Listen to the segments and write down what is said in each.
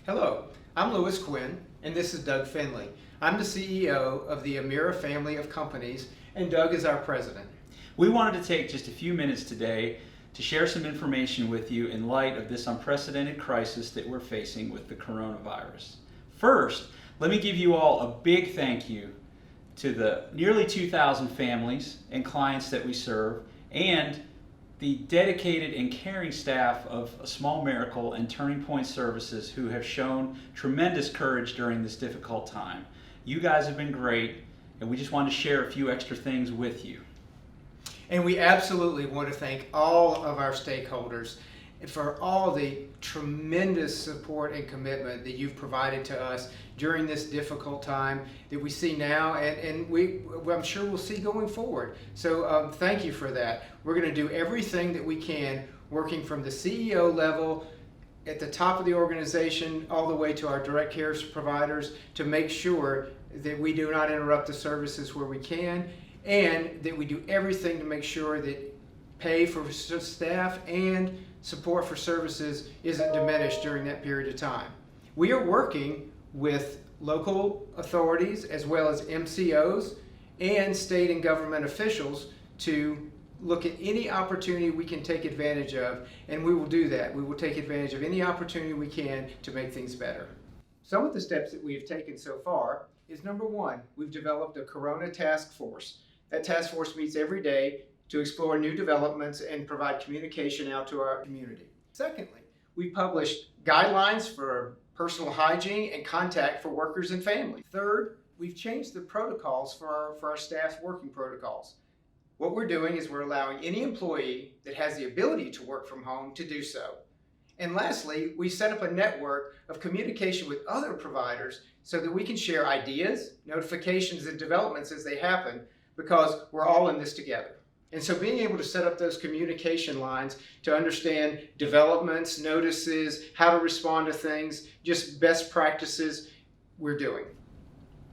Hello, I'm Louis Quinn, and this is Doug Finley. I'm the CEO of the Amira family of companies, and Doug is our president. We wanted to take just a few minutes today to share some information with you in light of this unprecedented crisis that we're facing with the coronavirus. First, let me give you all a big thank you to the nearly 2,000 families and clients that we serve, and the dedicated and caring staff of A Small Miracle and Turning Point Services who have shown tremendous courage during this difficult time. You guys have been great, and we just wanted to share a few extra things with you. And we absolutely want to thank all of our stakeholders for all the tremendous support and commitment that you've provided to us during this difficult time that we see now, and I'm sure we'll see going forward. So thank you for that. We're going to do everything that we can, working from the CEO level at the top of the organization all the way to our direct care providers to make sure that we do not interrupt the services where we can, and that we do everything to make sure that pay for staff and support for services isn't diminished during that period of time. We are working with local authorities as well as MCOs and state and government officials to look at any opportunity we can take advantage of, and we will do that. We will take advantage of any opportunity we can to make things better. Some of the steps that we have taken so far is, number one, we've developed a Corona task force. That task force meets every day to explore new developments and provide communication out to our community. Secondly, we published guidelines for personal hygiene and contact for workers and families. Third, we've changed the protocols for our staff's working protocols. What we're doing is we're allowing any employee that has the ability to work from home to do so. And lastly, we set up a network of communication with other providers so that we can share ideas, notifications, and developments as they happen, because we're all in this together. And so being able to set up those communication lines to understand developments, notices, how to respond to things, just best practices, we're doing.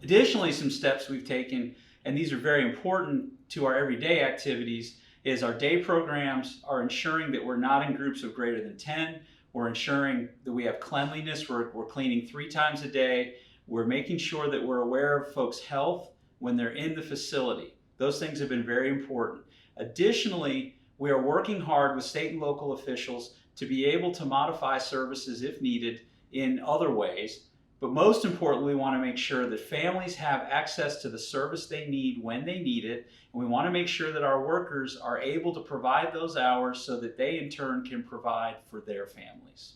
Additionally, some steps we've taken, and these are very important to our everyday activities, is our day programs are ensuring that we're not in groups of greater than 10. We're ensuring that we have cleanliness. We're cleaning 3 times a day. We're making sure that we're aware of folks' health when they're in the facility. Those things have been very important. Additionally, we are working hard with state and local officials to be able to modify services if needed in other ways. But most importantly, we want to make sure that families have access to the service they need when they need it. And we want to make sure that our workers are able to provide those hours so that they in turn can provide for their families.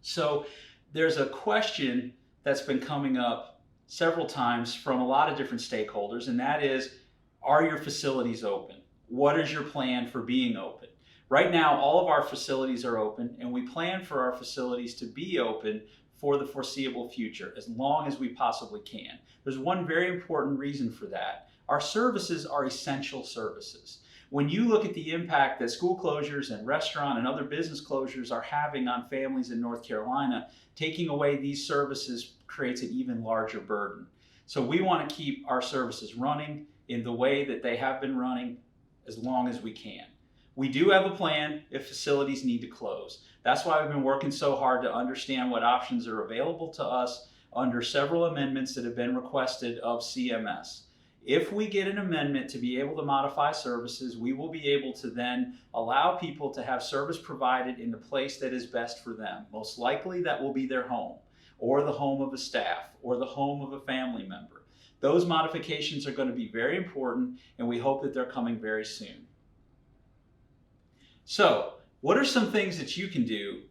So there's a question that's been coming up several times from a lot of different stakeholders, and that is, are your facilities open? What is your plan for being open? Right now, all of our facilities are open, and we plan for our facilities to be open for the foreseeable future, as long as we possibly can. There's one very important reason for that. Our services are essential services. When you look at the impact that school closures and restaurant and other business closures are having on families in North Carolina, taking away these services creates an even larger burden. So we want to keep our services running in the way that they have been running as long as we can. We do have a plan if facilities need to close. That's why we've been working so hard to understand what options are available to us under several amendments that have been requested of CMS. If we get an amendment to be able to modify services, we will be able to then allow people to have service provided in the place that is best for them. Most likely that will be their home, or the home of a staff, or the home of a family member. Those modifications are going to be very important, and we hope that they're coming very soon. So, what are some things that you can do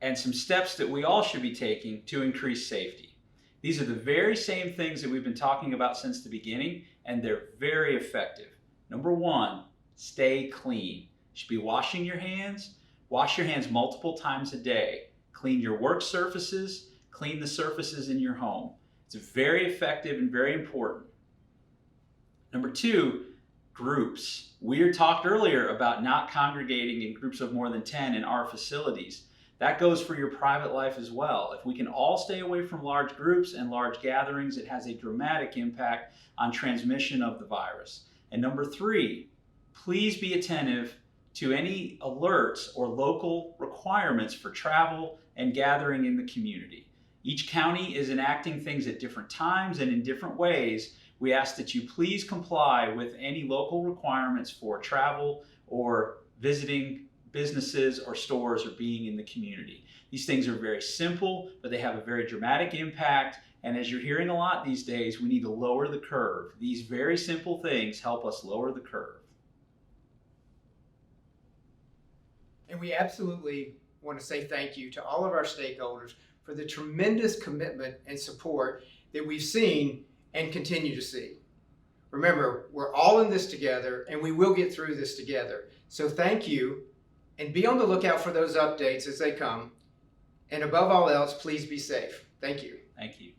and some steps that we all should be taking to increase safety? These are the very same things that we've been talking about since the beginning, and they're very effective. Number one, stay clean. You should be washing your hands. Wash your hands multiple times a day. Clean your work surfaces. Clean the surfaces in your home. It's very effective and very important. Number two, groups. We talked earlier about not congregating in groups of more than 10 in our facilities. That goes for your private life as well. If we can all stay away from large groups and large gatherings, it has a dramatic impact on transmission of the virus. And number three, please be attentive to any alerts or local requirements for travel and gathering in the community. Each county is enacting things at different times and in different ways. We ask that you please comply with any local requirements for travel or visiting businesses or stores or being in the community. These things are very simple, but they have a very dramatic impact. And as you're hearing a lot these days, we need to lower the curve. These very simple things help us lower the curve. And we absolutely want to say thank you to all of our stakeholders for the tremendous commitment and support that we've seen and continue to see. Remember, we're all in this together and we will get through this together. So thank you, and be on the lookout for those updates as they come. And above all else, please be safe. Thank you. Thank you.